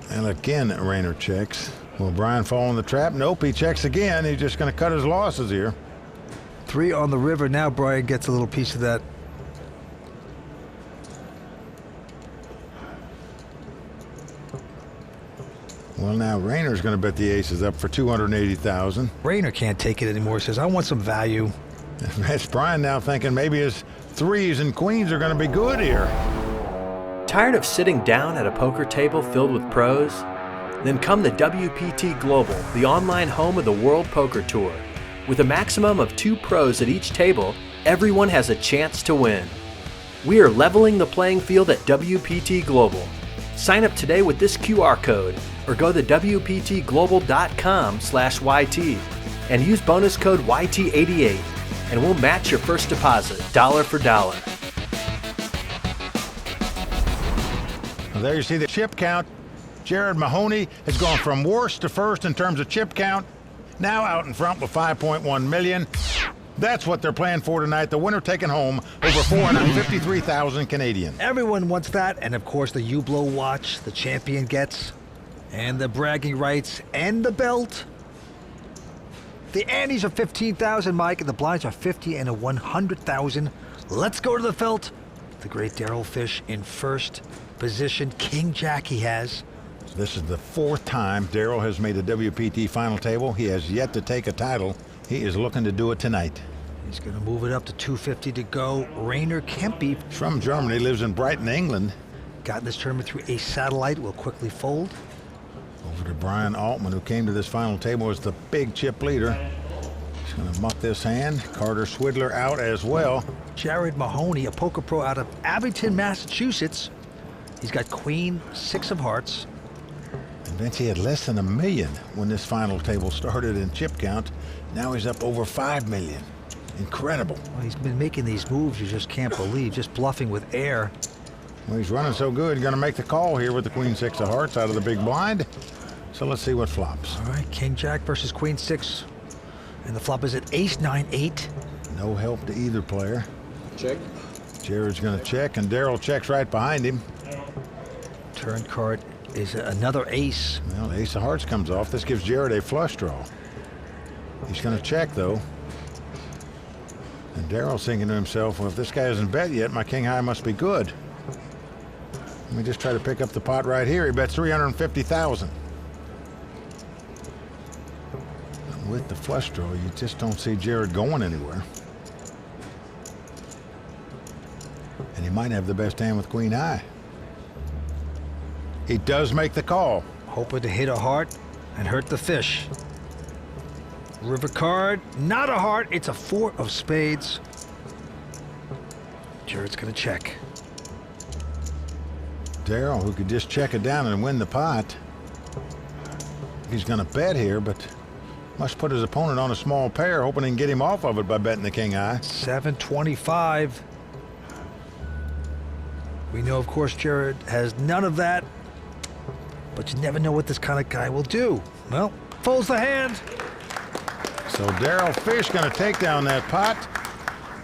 And again, Rayner checks. Will Brian fall in the trap? Nope, he checks again. He's just going to cut his losses here. 3 on the river. Now Brian gets a little piece of that. Well, now Rayner's going to bet the aces up for $280,000. Rayner can't take it anymore. Says, I want some value. That's Brian now thinking maybe his threes and queens are going to be good here. Tired of sitting down at a poker table filled with pros? Then come to WPT Global, the online home of the World Poker Tour. With a maximum of 2 pros at each table, everyone has a chance to win. We are leveling the playing field at WPT Global. Sign up today with this QR code or go to wptglobal.com/YT and use bonus code YT88 and we'll match your first deposit dollar for dollar. Well, there you see the chip count. Jared Mahoney has gone from worst to first in terms of chip count. Now out in front with 5.1 million. That's what they're playing for tonight. The winner taking home over 453,000 Canadian. Everyone wants that, and of course the Hublot watch the champion gets, and the bragging rights, and the belt. The antes are 15,000, Mike, and the blinds are 50 and a 100,000. Let's go to the felt. The great Darryll Fish in first position. King Jack he has. This is the 4th time Darryll has made a WPT final table. He has yet to take a title. He is looking to do it tonight. He's going to move it up to 250 to go. Rainer Kempe from Germany, lives in Brighton, England. Got in this tournament through a satellite, will quickly fold. Over to Brian Altman, who came to this final table as the big chip leader. He's going to muck this hand. Carter Swindler out as well. Jared Mahoney, a poker pro out of Abington, Massachusetts. He's got queen, 6 of hearts. And Vince, he had less than $1 million when this final table started in chip count. Now he's up over $5 million. Incredible. Well, he's been making these moves you just can't believe, just bluffing with air. Well, he's running so good, going to make the call here with the queen 6 of hearts out of the big blind. So let's see what flops. All right, King Jack versus Queen 6. And the flop is at Ace 9-8. No help to either player. Check. Jared's going to check, and Darryll checks right behind him. Turn card is another ace. Well, the ace of hearts comes off. This gives Jared a flush draw. He's going to check, though. And Darryll's thinking to himself, well, if this guy hasn't bet yet, my king high must be good. Let me just try to pick up the pot right here. He bets 350,000. With the flush draw, you just don't see Jared going anywhere. And he might have the best hand with queen high. He does make the call. Hoping to hit a heart and hurt the fish. River card, not a heart, it's a 4 of spades. Jared's gonna check. Darryll, who could just check it down and win the pot. He's gonna bet here, but must put his opponent on a small pair, hoping he can get him off of it by betting the king high. 725. We know, of course, Jared has none of that, but you never know what this kind of guy will do. Well, folds the hand. So Darryll Fish going to take down that pot.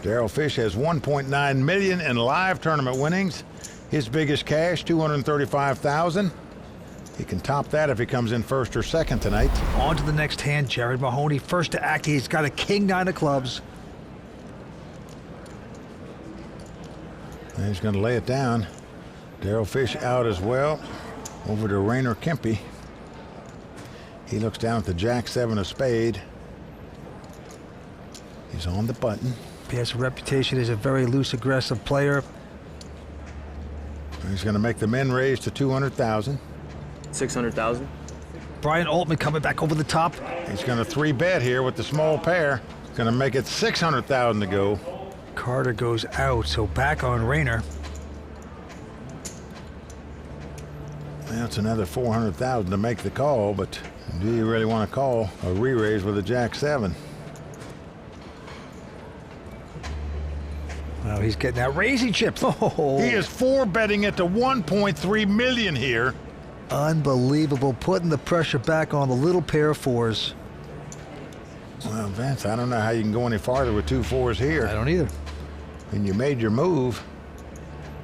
Darryll Fish has 1.9 million in live tournament winnings. His biggest cash, 235,000. He can top that if he comes in first or second tonight. On to the next hand, Jared Mahoney. First to act, he's got a king 9 of clubs. And he's going to lay it down. Darryll Fish out as well. Over to Rainer Kempe. He looks down at the jack 7 of spade. He's on the button. He has a reputation as a very loose, aggressive player. He's going to make the men raise to 200,000. 600,000. Brian Altman coming back over the top. He's going to 3-bet here with the small pair. He's going to make it 600,000 to go. Carter goes out, so back on Rainer. That's another 400,000 to make the call, but do you really want to call a re-raise with a jack 7? Well, he's getting that raising chips. Oh. He is 4-betting it to 1.3 million here. Unbelievable, putting the pressure back on the little pair of 4s. Well, Vince, I don't know how you can go any farther with 2 4s here. I don't either. And you made your move.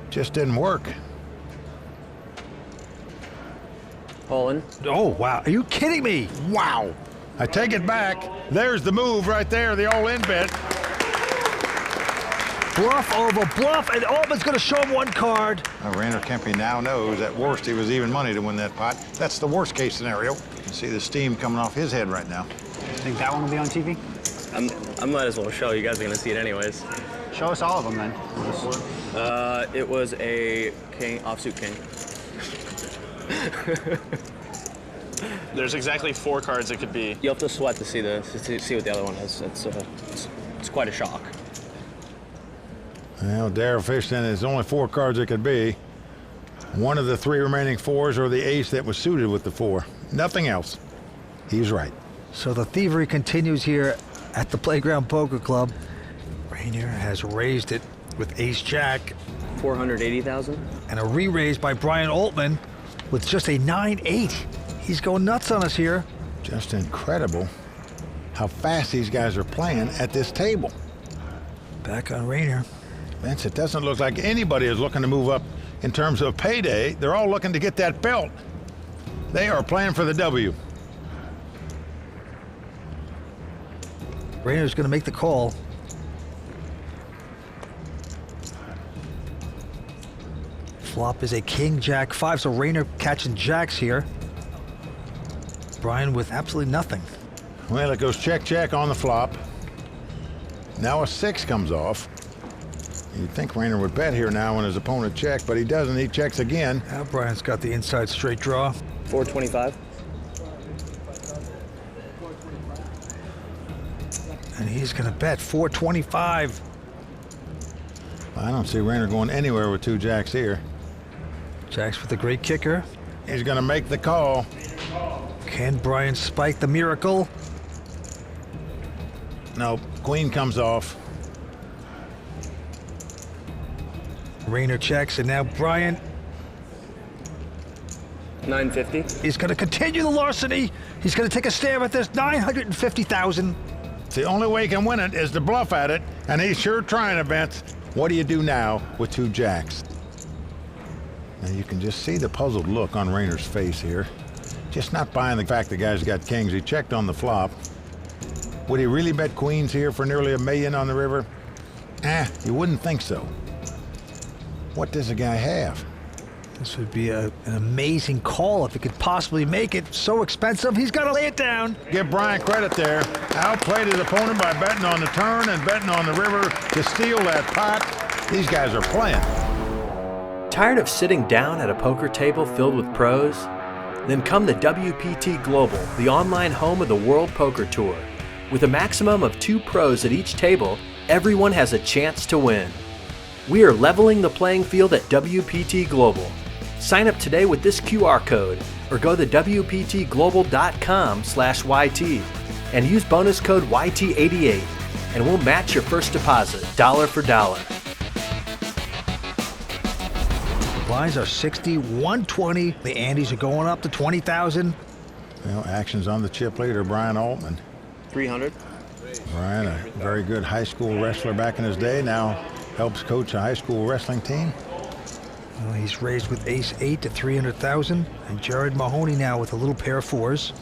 Just didn't work. All in. Oh, wow. Are you kidding me? Wow. I take it back. There's the move right there, the all-in bet. Bluff over bluff, and Altman's going to show him one card. Rainer Kempe now knows at worst he was even money to win that pot. That's the worst case scenario. You can see the steam coming off his head right now. Think that one will be on TV? I might as well show. You guys are gonna see it anyways. Show us all of them then. It was a king, offsuit king. There's exactly 4 cards it could be. You have to sweat to see what the other one is. It's quite a shock. Well, Daryl Fish then is only 4 cards it could be. One of the 3 remaining 4s or the ace that was suited with the 4. Nothing else. He's right. So the thievery continues here at the Playground Poker Club. Rainier has raised it with ace-jack. 480,000. And a re-raise by Brian Altman with just a 9-8. He's going nuts on us here. Just incredible how fast these guys are playing at this table. Back on Rainier. Vince, it doesn't look like anybody is looking to move up in terms of payday. They're all looking to get that belt. They are playing for the W. Rainier's going to make the call. Flop is a king, jack, 5, so Rainier catching jacks here. Brian with absolutely nothing. Well, it goes check, check on the flop. Now a 6 comes off. You'd think Rainier would bet here now when his opponent checks, but he doesn't. He checks again. Now Brian's got the inside straight draw. 425. And he's going to bet 425. I don't see Rainier going anywhere with 2 jacks here. Jacks with a great kicker. He's going to make the call. Can Brian spike the miracle? No, queen comes off. Rainier checks, and now Brian 950. is going to continue the larceny. He's going to take a stab at this 950,000. The only way he can win it is to bluff at it, and he's sure trying it, Vince. What do you do now with 2 jacks? Now you can just see the puzzled look on Rainier's face here. Just not buying the fact the guy's got kings. He checked on the flop. Would he really bet queens here for nearly $1 million on the river? You wouldn't think so. What does the guy have? This would be an amazing call if he could possibly make it. So expensive, he's got to lay it down. Give Brian credit there. Outplayed his opponent by betting on the turn and betting on the river to steal that pot. These guys are playing. Tired of sitting down at a poker table filled with pros? Then come the WPT Global, the online home of the World Poker Tour. With a maximum of 2 pros at each table, everyone has a chance to win. We are leveling the playing field at WPT Global. Sign up today with this QR code or go to WPTglobal.com/YT and use bonus code YT88 and we'll match your first deposit dollar for dollar. Blinds are 60, 120. The Andes are going up to 20,000. Well, action's on the chip leader, Brian Altman. 300. Brian, a very good high school wrestler back in his day, now helps coach a high school wrestling team. Well, he's raised with ace-8 to 300,000. And Jared Mahoney now with a little pair of 4s.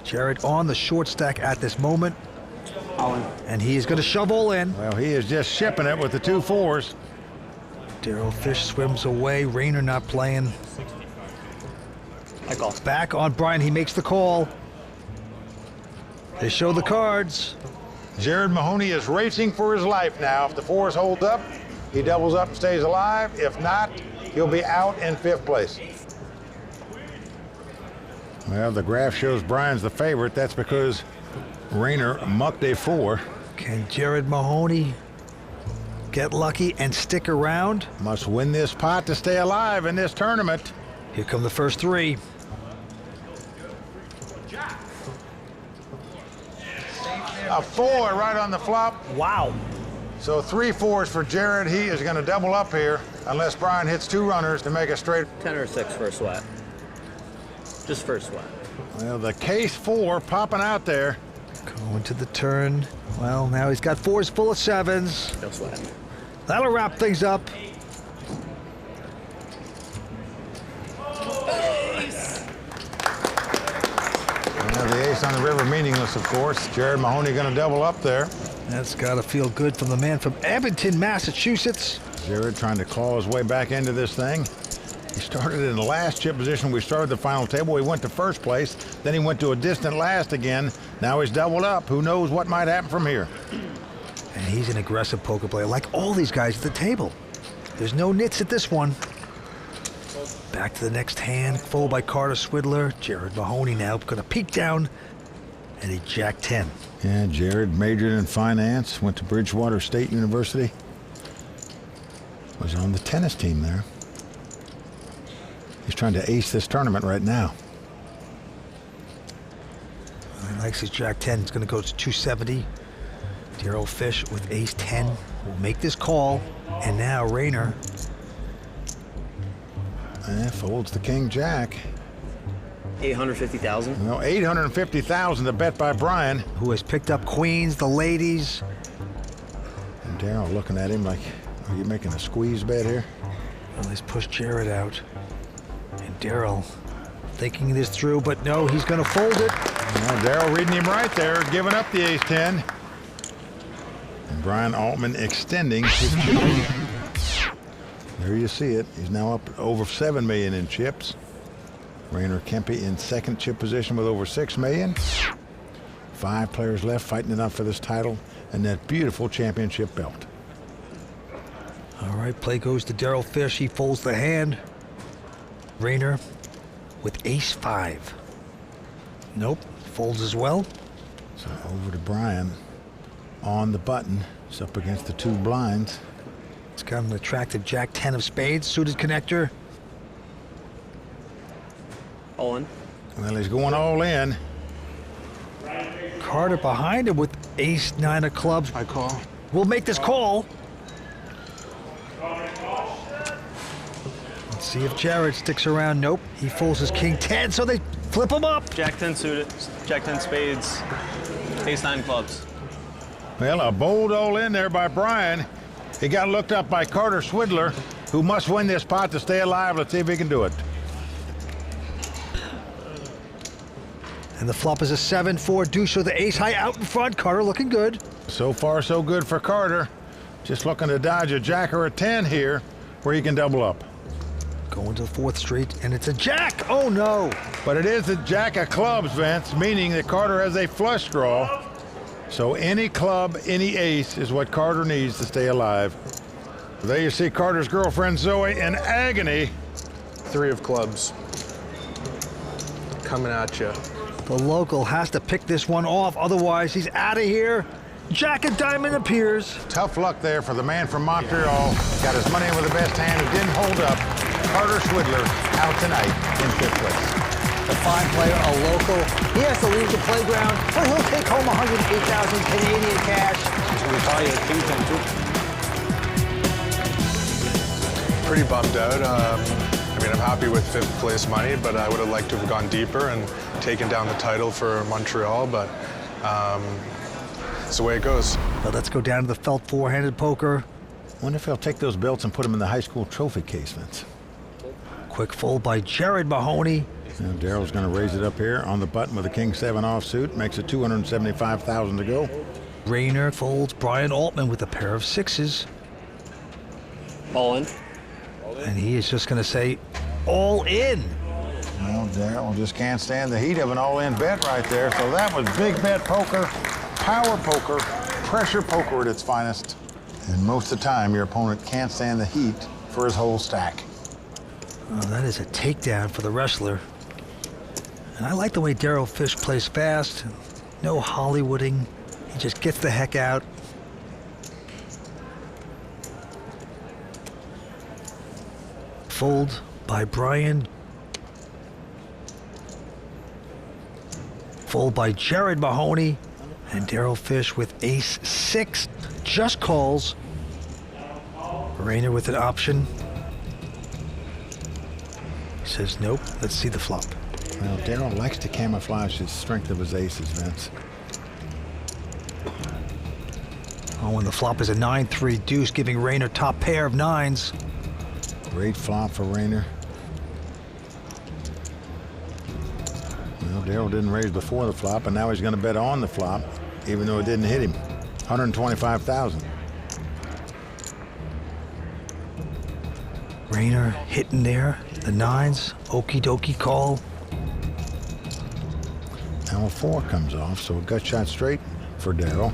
Jared on the short stack at this moment. All in. And he is going to shove all in. Well, he is just shipping it with the 2 4s. Darryll Fish swims away. Rainier not playing. I call. Back on Brian. He makes the call. They show the cards. Jared Mahoney is racing for his life now. If the 4s hold up, he doubles up and stays alive. If not, he'll be out in 5th place. Well, the graph shows Brian's the favorite. That's because Rainier mucked a 4. Can Jared Mahoney get lucky and stick around? Must win this pot to stay alive in this tournament. Here come the first 3. A 4 right on the flop. Wow. So 3 4s for Jared. He is going to double up here unless Brian hits 2 runners to make a straight. 10 or 6 for a sweat. Just for a sweat. Well, the case 4 popping out there. Going to the turn. Well, now he's got 4s full of 7s. No sweat. That'll wrap things up. ace on the river meaningless, of course. Jared Mahoney going to double up there. That's got to feel good from the man from Abington, Massachusetts. Jared trying to claw his way back into this thing. He started in the last chip position. We started the final table. He went to first place. Then he went to a distant last again. Now he's doubled up. Who knows what might happen from here? And he's an aggressive poker player, like all these guys at the table. There's no nits at this one. Back to the next hand, fold by Carter Swindler. Jared Mahoney now going to peek down, and he jack 10. Yeah, Jared majored in finance, went to Bridgewater State University. Was on the tennis team there. He's trying to ace this tournament right now. He likes his jack 10. It's going to go to 270. Darryll Fish with ace 10 will make this call. And now Rayner. Folds the king jack. 850,000. Well, 850,000 to bet by Brian. Who has picked up queens, the ladies. And Darryl looking at him like, are you making a squeeze bet here? Well, he's pushed Jared out. And Darryl thinking this through, but no, he's going to fold it. Well, Darryl reading him right there, giving up the ace 10. And Brian Altman extending his chip lead. There you see it. He's now up over 7 million in chips. Rayner Kempe in second chip position with over 6 million. 5 players left fighting it out for this title and that beautiful championship belt. All right, play goes to Darryll Fish. He folds the hand. Rayner with ace 5. Nope, folds as well. So over to Brian on the button. It's up against the 2 blinds. It's got an attractive jack 10 of spades, suited connector. All in. Well, he's going all in. Carter behind him with ace 9 of clubs. I call. We'll make this call. Let's see if Jared sticks around. Nope, he folds his king 10, so they flip him up. Jack 10 suited, Jack 10 spades, ace 9 clubs. Well, a bold all in there by Brian. He got looked up by Carter Swindler, who must win this pot to stay alive. Let's see if he can do it. And the flop is a 7-4 deuce, so the ace high out in front. Carter looking good. So far, so good for Carter. Just looking to dodge a jack or a 10 here, where he can double up. Going to the 4th street, and it's a jack. Oh, no. But it is a jack of clubs, Vince, meaning that Carter has a flush draw. So any club, any ace is what Carter needs to stay alive. There you see Carter's girlfriend, Zoe, in agony. 3 of clubs. Coming at you. The local has to pick this one off, otherwise he's out of here. Jack of diamond appears. Tough luck there for the man from Montreal. Got his money in with the best hand. It didn't hold up. Carter Swindler out tonight in 5th place. The fine player, a local. He has to leave the playground, but he'll take home 108,000 Canadian cash. Pretty bummed out. I mean, I'm happy with 5th place money, but I would have liked to have gone deeper and taken down the title for Montreal, but it's the way it goes. But let's go down to the felt 4-handed poker. Wonder if he'll take those belts and put them in the high school trophy case, Vince. Quick fold by Jared Mahoney. Now Daryl's going to raise it up here on the button with a king 7 offsuit. Makes it 275,000 to go. Rayner folds Brian Altman with a pair of 6s. All in. And he is just going to say, all in. Well, Daryl just can't stand the heat of an all-in bet right there. So that was big bet poker, power poker, pressure poker at its finest. And most of the time, your opponent can't stand the heat for his whole stack. Oh, that is a takedown for the wrestler. And I like the way Darryll Fish plays fast. No Hollywooding. He just gets the heck out. Fold by Brian. Fold by Jared Mahoney. And Darryll Fish with ace 6 just calls. Rayner with an option. He says nope. Let's see the flop. Well, Darryl likes to camouflage his strength of his aces, Vince. Oh, and the flop is a 9-3 deuce, giving Rayner top pair of 9s. Great flop for Rayner. Well, Darryll didn't raise before the flop, and now he's going to bet on the flop, even though it didn't hit him. 125,000. Rayner hitting there. The nines. Okie dokie call. Now a 4 comes off, so a gut shot straight for Darryll.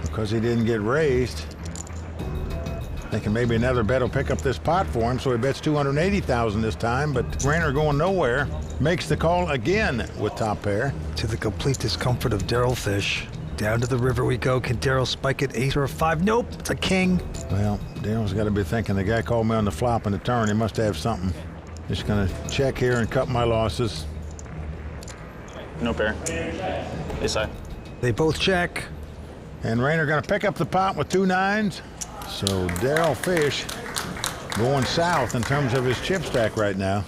Because he didn't get raised, thinking maybe another bet will pick up this pot for him, so he bets 280,000 this time, but Rayner going nowhere. Makes the call again with top pair. To the complete discomfort of Darryl Fish. Down to the river we go. Can Darryll spike it? Ace or a 5? Nope, it's a king. Well, Darryll's got to be thinking, the guy called me on the flop and the turn. He must have something. Just going to check here and cut my losses. No pair. Ace high. They both check. And Rayner going to pick up the pot with 2 nines. So Darryll Fish going south in terms of his chip stack right now.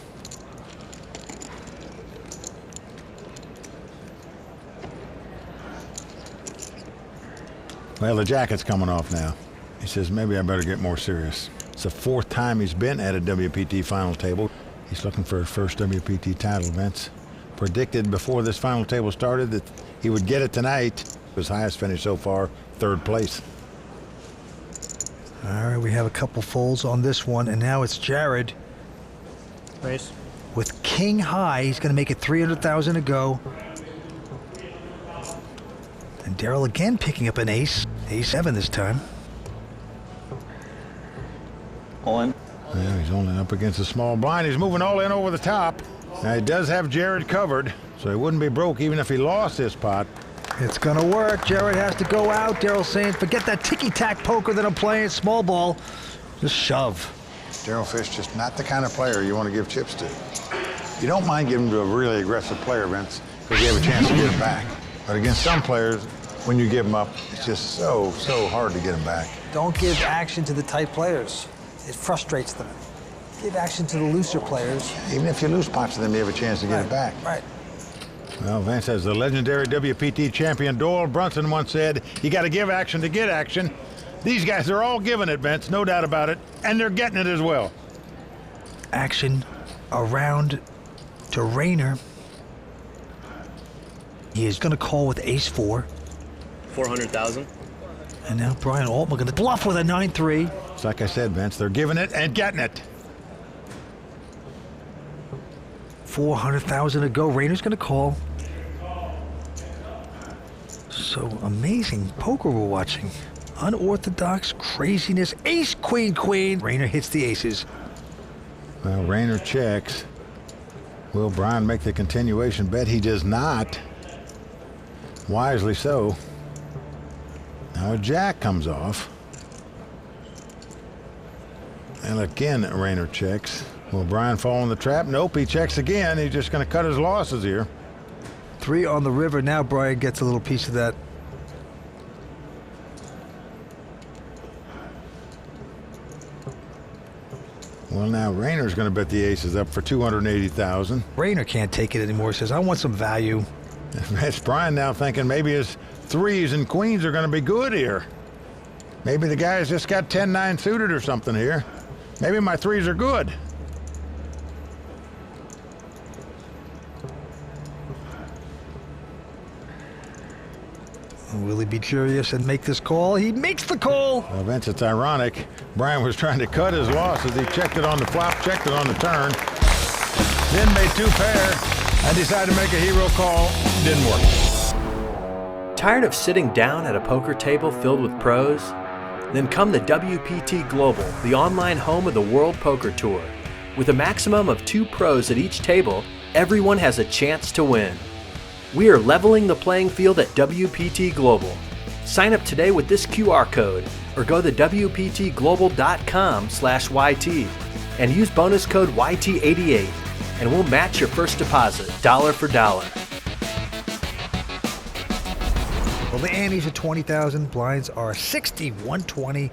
Well, the jacket's coming off now. He says, maybe I better get more serious. It's the 4th time he's been at a WPT final table. He's looking for his first WPT title. Vince predicted before this final table started that he would get it tonight. His highest finish so far, 3rd place. All right, we have a couple folds on this one, and now it's Jared. Raise. With king high, he's going to make it 300,000 to go. And Darryll again picking up an ace. Ace 7 this time. All in. Well, he's only up against a small blind. He's moving all in over the top. Now, he does have Jared covered, so he wouldn't be broke even if he lost this pot. It's going to work. Jared has to go out. Darryl saying, forget that ticky-tack poker that I'm playing. Small ball. Just shove. Darryl Fish just not the kind of player you want to give chips to. You don't mind giving to a really aggressive player, Vince, because you have a chance to get it back. But against some players, when you give them up, it's just so hard to get them back. Don't give action to the tight players. It frustrates them. Give action to the looser players. Even if you lose pots to them, you have a chance to get it back. Right. Well, Vince, as the legendary WPT champion Doyle Brunson once said, you got to give action to get action. These guys are all giving it, Vince, no doubt about it, and they're getting it as well. Action around to Rayner. He is going to call with ace 4. 400,000. And now Brian Altman going to bluff with a 9-3. It's like I said, Vince, they're giving it and getting it. 400,000 to go. Rayner's going to call. So amazing poker we're watching. Unorthodox craziness. Ace, queen, queen. Rayner hits the aces. Well, Rayner checks. Will Brian make the continuation bet? He does not. Wisely so. Now a jack comes off. And again, Rayner checks. Will Brian fall in the trap? Nope, he checks again. He's just going to cut his losses here. 3 on the river. Now Brian gets a little piece of that. Well, now Rayner's going to bet the aces up for 280,000. Rayner can't take it anymore. Says, I want some value. That's Brian now thinking maybe his 3s and queens are going to be good here. Maybe the guy's just got 10-9 suited or something here. Maybe my 3s are good. Will he be curious and make this call? He makes the call. Well, Vince, it's ironic. Brian was trying to cut his losses. He checked it on the flop, checked it on the turn, then made 2 pair, and decided to make a hero call. Didn't work. Tired of sitting down at a poker table filled with pros? Then come the WPT Global, the online home of the World Poker Tour. With a maximum of 2 pros at each table, everyone has a chance to win. We are leveling the playing field at WPT Global. Sign up today with this QR code or go to WPTglobal.com/YT and use bonus code YT88 and we'll match your first deposit dollar for dollar. Well, the antes are 20,000. Blinds are 60, 120.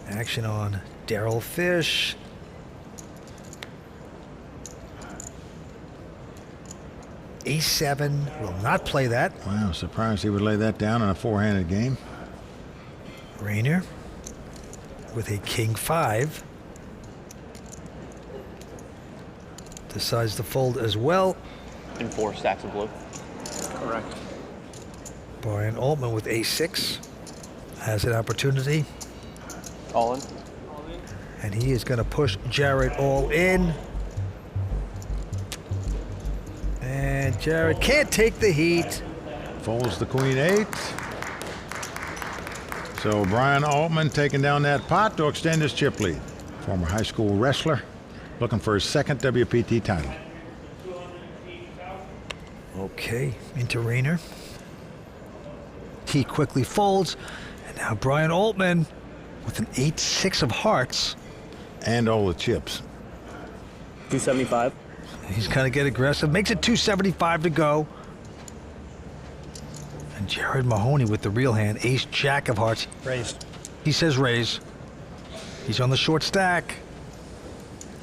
Action on Darryll Fish. Ace 7 will not play that. Wow, surprised he would lay that down in a 4-handed game. Rayner with a king 5. decides to fold as well. And 4 stacks of blue. Correct. Brian Altman with ace-6 has an opportunity, All in. and he is going to push Jared all in. And Jared can't take the heat. Folds the queen 8. So Brian Altman taking down that pot to extend his chip lead. Former high school wrestler looking for his second WPT title. Okay, into Rayner. He quickly folds, and now Brian Altman with an 8-6 of hearts. And all the chips. 275. He's going to get aggressive, makes it 275 to go. And Jared Mahoney with the real hand, ace-jack of hearts. Raise. He says raise. He's on the short stack.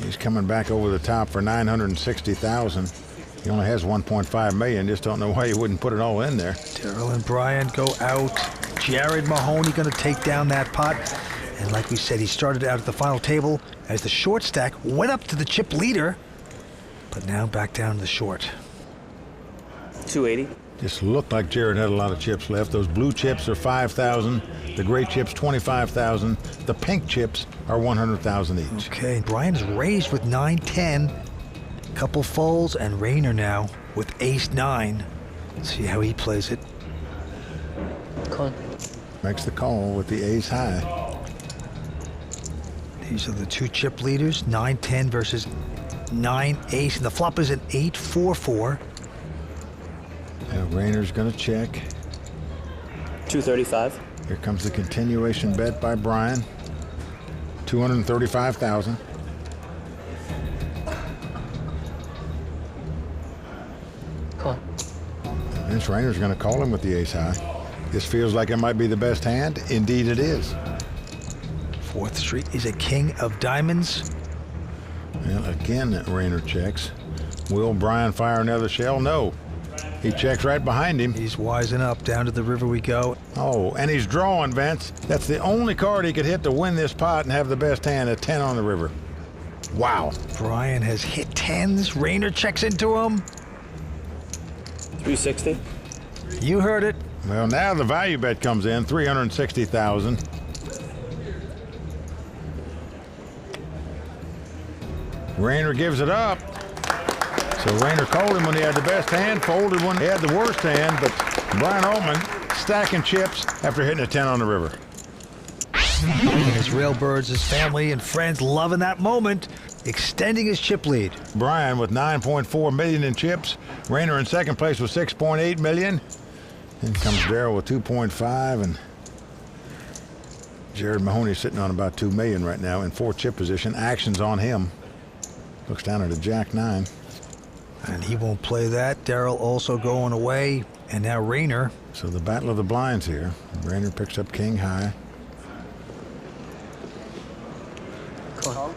He's coming back over the top for 960,000. He only has 1.5 million. Just don't know why you wouldn't put it all in there. Darryl and Brian go out. Jared Mahoney going to take down that pot. And like we said, he started out at the final table as the short stack went up to the chip leader, but now back down to the short. 280. Just looked like Jared had a lot of chips left. Those blue chips are 5,000. The gray chips, 25,000. The pink chips are 100,000 each. Okay, Brian's raised with 9-10. Couple folds, and Rayner now with ace-9. Let's see how he plays it. Call. Makes the call with the ace high. These are the two chip leaders, 9-10 versus 9-ace, and the flop is an 8-4-4. Now Rayner's going to check. 235. Here comes the continuation bet by Brian. 235,000. Call. Vince Rayner's going to call him with the ace high. This feels like it might be the best hand. Indeed it is. 4th Street is a king of diamonds. Well, again, Rayner checks. Will Brian fire another shell? No. He checks right behind him. He's wising up. Down to the river we go. Oh, and he's drawing, Vince. That's the only card he could hit to win this pot and have the best hand at 10 on the river. Wow. Brian has hit 10s. Rayner checks into him. 360. You heard it. Well, now the value bet comes in, 360,000. Rayner gives it up. So Rayner called him when he had the best hand, folded when he had the worst hand, but Brian Altman stacking chips after hitting a 10 on the river. And his Railbirds, his family and friends loving that moment, extending his chip lead. Brian with 9.4 million in chips. Rayner in second place with 6.8 million. Then comes Darryl with 2.5, and Jared Mahoney sitting on about 2 million right now in 4 chip position. Action's on him. Looks down at a jack 9. And he won't play that. Darryl also going away. And now Rayner. So the battle of the blinds here. Rayner picks up king high. Call.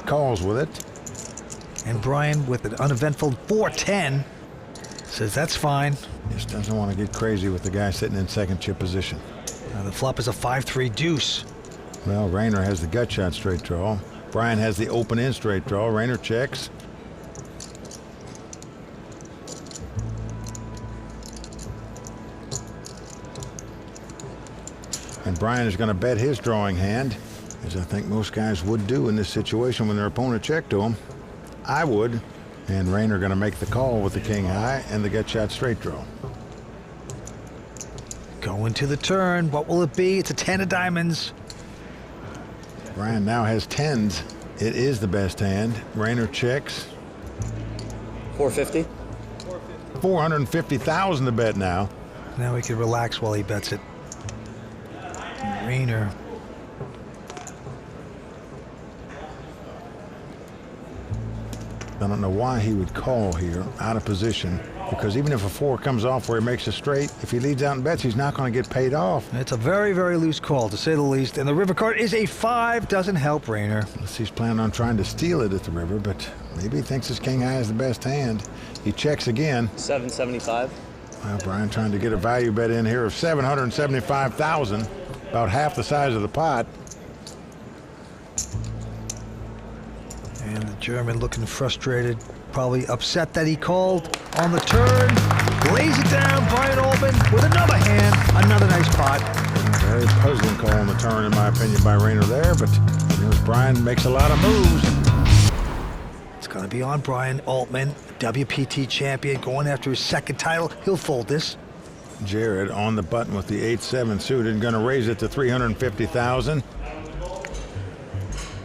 Calls with it. And Brian with an uneventful 4-10 says that's fine. Just doesn't want to get crazy with the guy sitting in second chip position. Now the flop is a 5-3 deuce. Well, Rayner has the gut shot straight draw. Brian has the open in straight draw. Rayner checks. And Brian is going to bet his drawing hand, as I think most guys would do in this situation when their opponent checked to them. I would. And Rayner going to make the call with the king high and the gut shot straight draw. Going to the turn. What will it be? It's a 10 of diamonds. Brian now has 10s. It is the best hand. Rayner checks. 450. 450,000 to bet now. Now he can relax while he bets it. Rayner. I don't know why he would call here out of position, because even if a 4 comes off where he makes a straight, if he leads out and bets, he's not going to get paid off. It's a very, very loose call, to say the least. And the river card is a 5. Doesn't help Rayner. Unless he's planning on trying to steal it at the river, but maybe he thinks his king high is the best hand. He checks again. 775. Well, Brian trying to get a value bet in here of 775,000, about half the size of the pot. And the German looking frustrated, probably upset that he called on the turn. Lays it down, Brian Altman with another hand, another nice pot. Very puzzling call on the turn, in my opinion, by Rayner there, but Brian makes a lot of moves. It's gonna be on Brian Altman, WPT champion, going after his second title. He'll fold this. Jared on the button with the 8-7 suited, going to raise it to $350,000.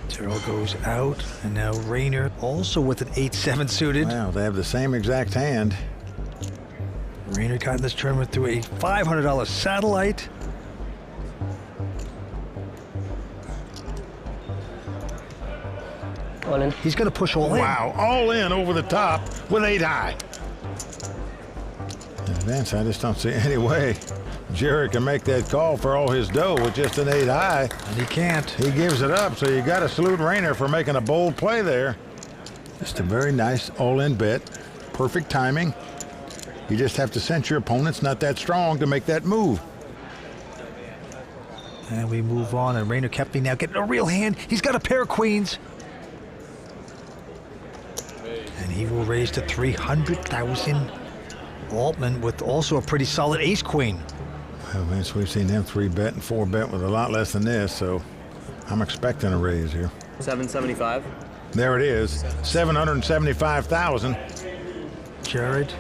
Darryll goes out, and now Rayner also with an 8-7 suited. Wow, they have the same exact hand. Rayner got in this tournament through a $500 satellite. All in. He's going to push all in. Wow, all in over the top with 8 high. In advance, I just don't see any way Jared can make that call for all his dough with just an 8 high. And he can't. He gives it up, so you got to salute Rayner for making a bold play there. Just a very nice all-in bet. Perfect timing. You just have to sense your opponent's not that strong to make that move. And we move on, and Rayner Kempe now getting a real hand. He's got a pair of queens. And he will raise to $300,000. Altman with also a pretty solid ace-queen. Well, Vince, we've seen him 3-bet and 4-bet with a lot less than this, so I'm expecting a raise here. 775. There it is, $775,000. Jared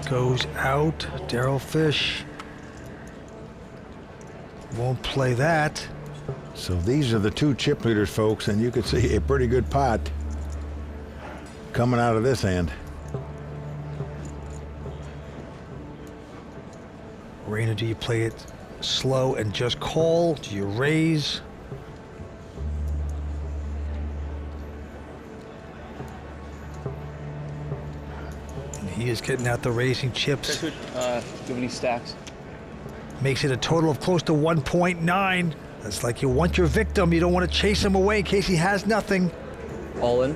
goes out. Darryll Fish won't play that. So these are the two chip leaders, folks, and you could see a pretty good pot coming out of this end. Rayner, do you play it slow and just call? Do you raise? And he is getting out the raising chips. Do you have any stacks? Makes it a total of close to 1.9. That's like you want your victim. You don't want to chase him away in case he has nothing. All in.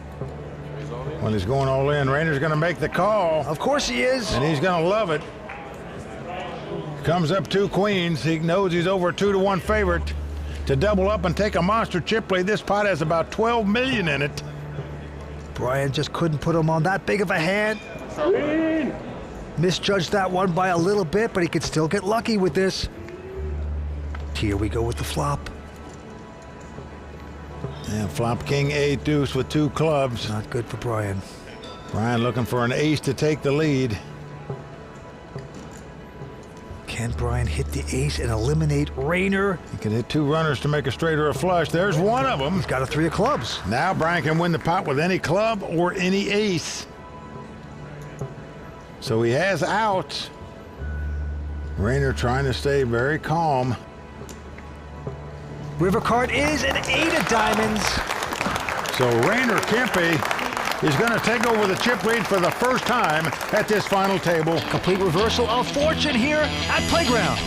When he's going all in, Rayner's going to make the call. Of course he is. And he's going to love it. Comes up 2 queens. He knows he's over a 2-1 favorite to double up and take a monster chip lead. This pot has about $12 million in it. Brian just couldn't put him on that big of a hand. Misjudged that one by a little bit, but he could still get lucky with this. Here we go with the flop. And flop king 8 deuce with 2 clubs. Not good for Brian. Brian looking for an ace to take the lead. Can Brian hit the ace and eliminate Rayner? He can hit 2 runners to make a straight or a flush. There's one of them. He's got a 3 of clubs. Now Brian can win the pot with any club or any ace. So he has outs. Rayner trying to stay very calm. River card is an 8 of diamonds. So Rayner Kempe is going to take over the chip lead for the first time at this final table. Complete reversal of fortune here at Playground.